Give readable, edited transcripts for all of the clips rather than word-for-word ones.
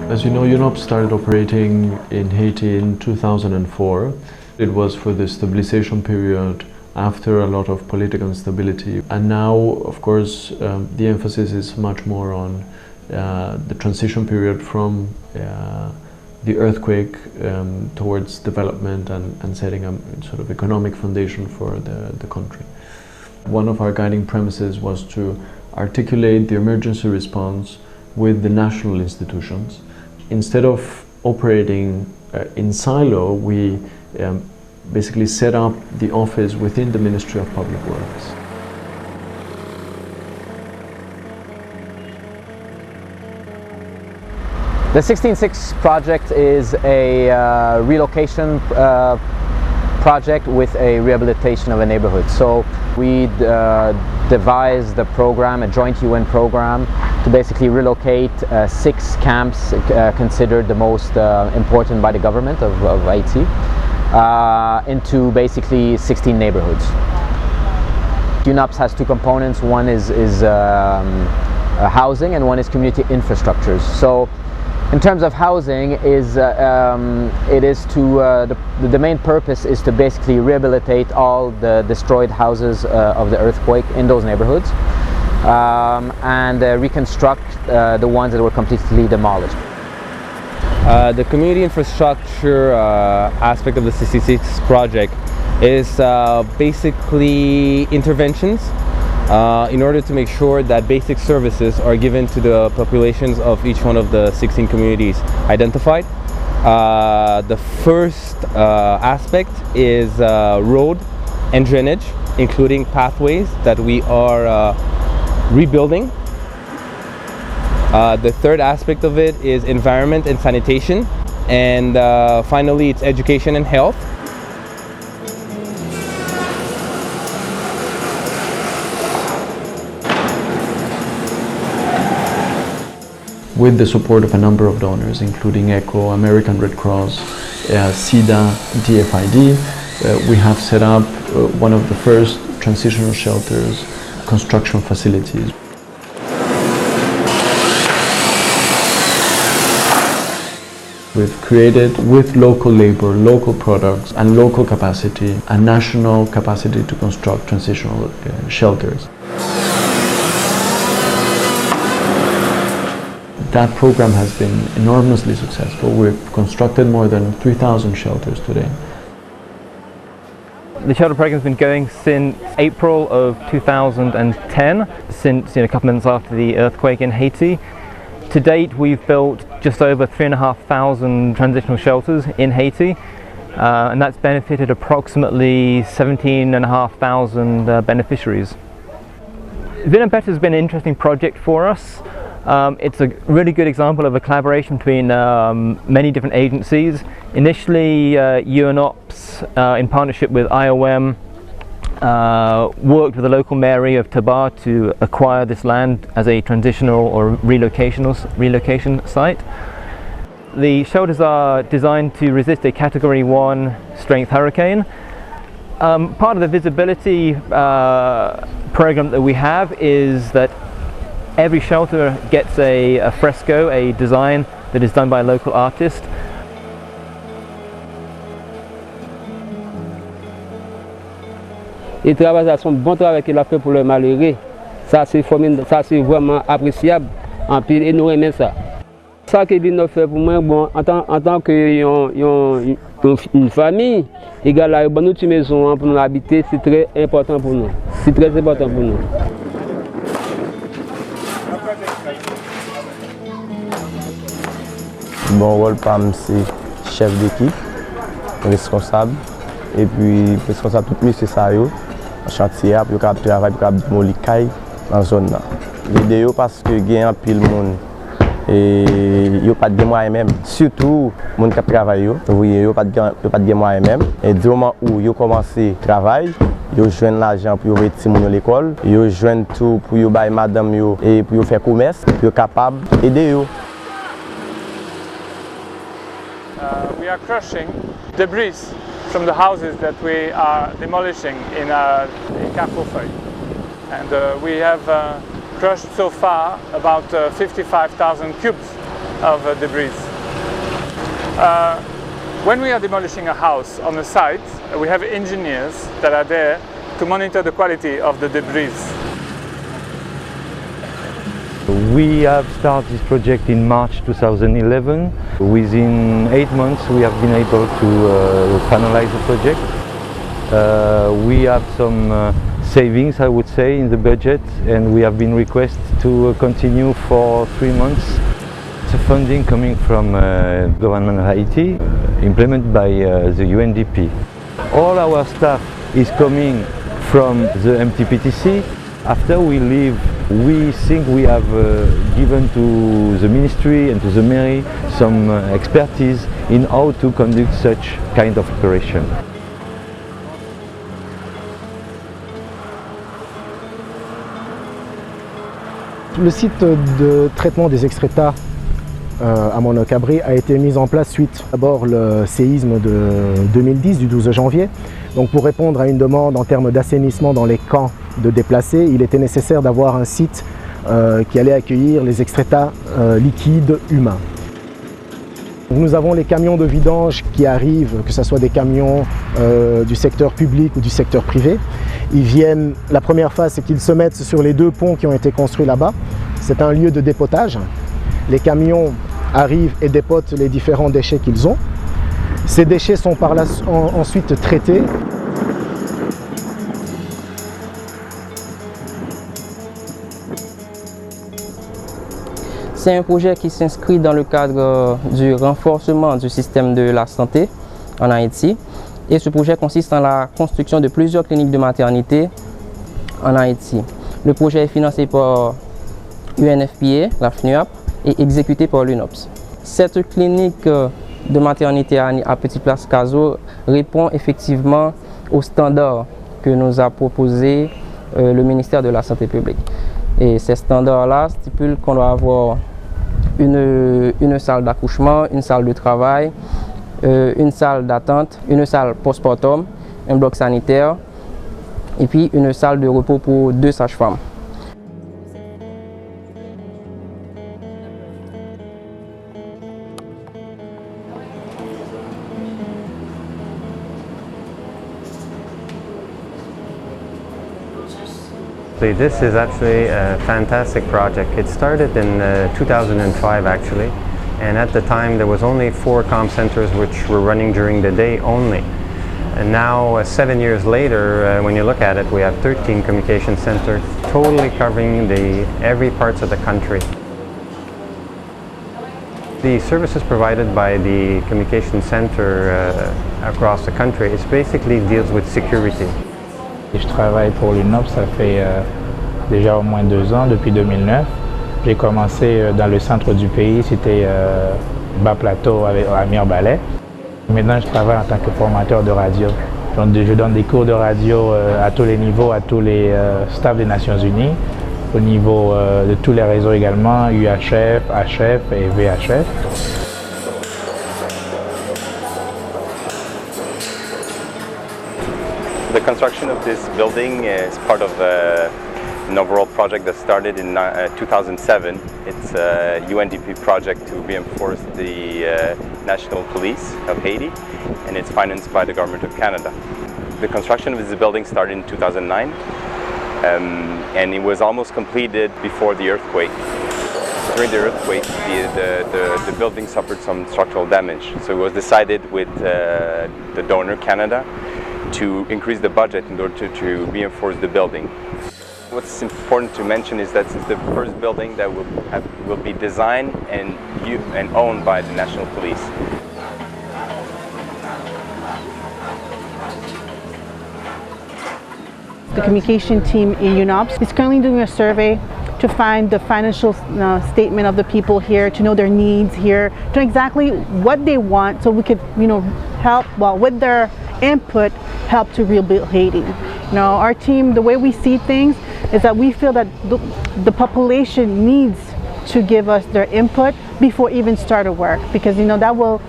As you know, UNOPS started operating in Haiti in 2004. It was for the stabilization period after a lot of political instability. And now, of course, the emphasis is much more on the transition period from the earthquake towards development and setting a sort of economic foundation for the country. One of our guiding premises was to articulate the emergency response with the national institutions. Instead of operating in silo, we basically set up the office within the Ministry of Public Works. The 16/6 project is a relocation project with a rehabilitation of a neighborhood. So we devised a program, a joint UN program, to basically relocate 6 camps considered the most important by the government of Haiti into basically 16 neighborhoods. UNOPS has 2 components. One is housing and one is community infrastructures. So in terms of housing, the main purpose is to basically rehabilitate all the destroyed houses of the earthquake in those neighborhoods and reconstruct the ones that were completely demolished. The community infrastructure aspect of the 16/6 project is basically interventions in order to make sure that basic services are given to the populations of each one of the 16 communities identified. The first aspect is road and drainage, including pathways that we are rebuilding. The third aspect of it is environment and sanitation, and finally it's education and health. With the support of a number of donors, including ECHO, American Red Cross, SIDA, DFID, we have set up one of the first transitional shelters, construction facilities. We've created, with local labor, local products and local capacity, a national capacity to construct transitional shelters. That program has been enormously successful. We've constructed more than 3,000 shelters today. The shelter program has been going since April of 2010, since a couple months after the earthquake in Haiti. To date, we've built just over 3,500 transitional shelters in Haiti, and that's benefited approximately 17,500 beneficiaries. UNOPS has been an interesting project for us. It's a really good example of a collaboration between many different agencies. Initially, UNOPS, in partnership with IOM, worked with the local mayor of Tabar to acquire this land as a transitional or relocation site. The shelters are designed to resist a Category 1 strength hurricane. Part of the visibility program that we have is that every shelter gets a fresco, a design that is done by a local artist. Et travail, c'est un bon travail qu'il a fait pour le malheureux. Ça c'est vraiment appréciable. En pile, et nous aimons ça. Ça que nous fait pour moi, bon, en tant qu'une famille, égal à une autre maison pour nous habiter, c'est très important pour nous. C'est très important pour nous. Mon rôle, c'est chef d'équipe, responsable, et puis responsable tout le c'est ça, chantier, pour travailler, pour démolir dans la zone. L'idée, parce que il y a un pile monde et il n'y a pas de moyens même. Surtout, les gens qui travaillent, il n'y a pas de moyens même. Et du moment où ils commencent à travailler, ils joignent l'argent pour retirer à l'école, ils joignent tout pour bailler madame et pour faire commerce, pour être capable d'aider. We are crushing debris from the houses that we are demolishing in Carrefourfeuille. And we have crushed so far about 55,000 cubes of debris. When we are demolishing a house on a site, we have engineers that are there to monitor the quality of the debris. We have started this project in March 2011. Within 8 months we have been able to finalize the project. We have some savings, I would say, in the budget, and we have been requested to continue for 3 months. It's a funding coming from government of Haiti, implemented by the UNDP. All our staff is coming from the MTPTC. After we leave, we think we have given to the ministry and to the mairie some expertise in how to conduct such kind of operation. Le site de traitement des excrétas à Monocabré a été mis en place suite d'abord le séisme de 2010, du 12 janvier. Donc pour répondre à une demande en termes d'assainissement dans les camps de déplacés, il était nécessaire d'avoir un site qui allait accueillir les excrétas liquides humains. Nous avons les camions de vidange qui arrivent, que ce soit des camions du secteur public ou du secteur privé. Ils viennent, la première phase, c'est qu'ils se mettent sur les 2 ponts qui ont été construits là-bas. C'est un lieu de dépotage. Les camions arrivent et dépotent les différents déchets qu'ils ont. Ces déchets sont par là ensuite traités. C'est un projet qui s'inscrit dans le cadre du renforcement du système de la santé en Haïti. Et ce projet consiste en la construction de plusieurs cliniques de maternité en Haïti. Le projet est financé par UNFPA, la FNUAP, et exécuté par l'UNOPS. Cette clinique de maternité à Petite Place Caso répond effectivement aux standards que nous a proposé le ministère de la Santé publique. Et ces standards-là stipulent qu'on doit avoir une salle d'accouchement, une salle de travail, une salle d'attente, une salle postpartum, un bloc sanitaire et puis une salle de repos pour 2 sages-femmes. This is actually a fantastic project. It started in 2005 actually, and at the time there was only 4 comm centers which were running during the day only. And now 7 years later, when you look at it, we have 13 communication centers totally covering every parts of the country. The services provided by the communication center across the country is basically deals with security. Je travaille pour l'UNOPS, ça fait déjà au moins 2 ans, depuis 2009. J'ai commencé dans le centre du pays, c'était bas plateau à Mirbalet. Maintenant, je travaille en tant que formateur de radio. Je donne des cours de radio à tous les niveaux, à tous les staffs des Nations Unies, au niveau de tous les réseaux également, UHF, HF et VHF. The construction of this building is part of an overall project that started in 2007. It's a UNDP project to reinforce the National Police of Haiti, and it's financed by the Government of Canada. The construction of this building started in 2009, and it was almost completed before the earthquake. During the earthquake, the building suffered some structural damage, so it was decided with the donor, Canada, to increase the budget in order to reinforce the building. What's important to mention is that it's the first building that will be designed and owned by the National Police. The communication team in UNOPS is currently doing a survey to find the financial statement of the people here, to know their needs here, to know exactly what they want, so we could, help, with their input, help to rebuild Haiti. Our team, the way we see things is that we feel that the population needs to give us their input before even start a work, because that will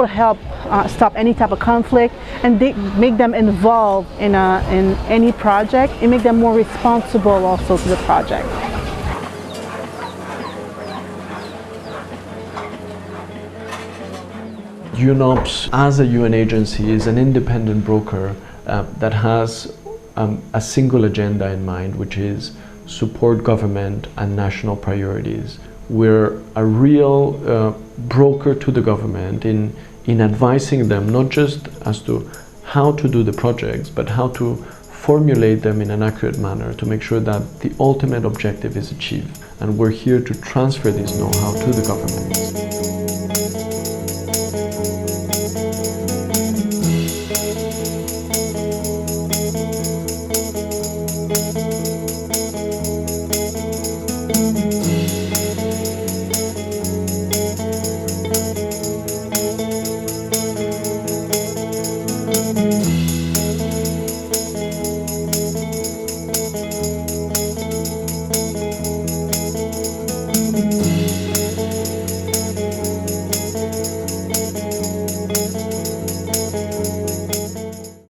help stop any type of conflict, and they make them involved in any project, and make them more responsible also to the project. UNOPS, as a UN agency, is an independent broker that has a single agenda in mind, which is support government and national priorities. We're a real broker to the government in advising them not just as to how to do the projects, but how to formulate them in an accurate manner to make sure that the ultimate objective is achieved. And we're here to transfer this know-how to the government.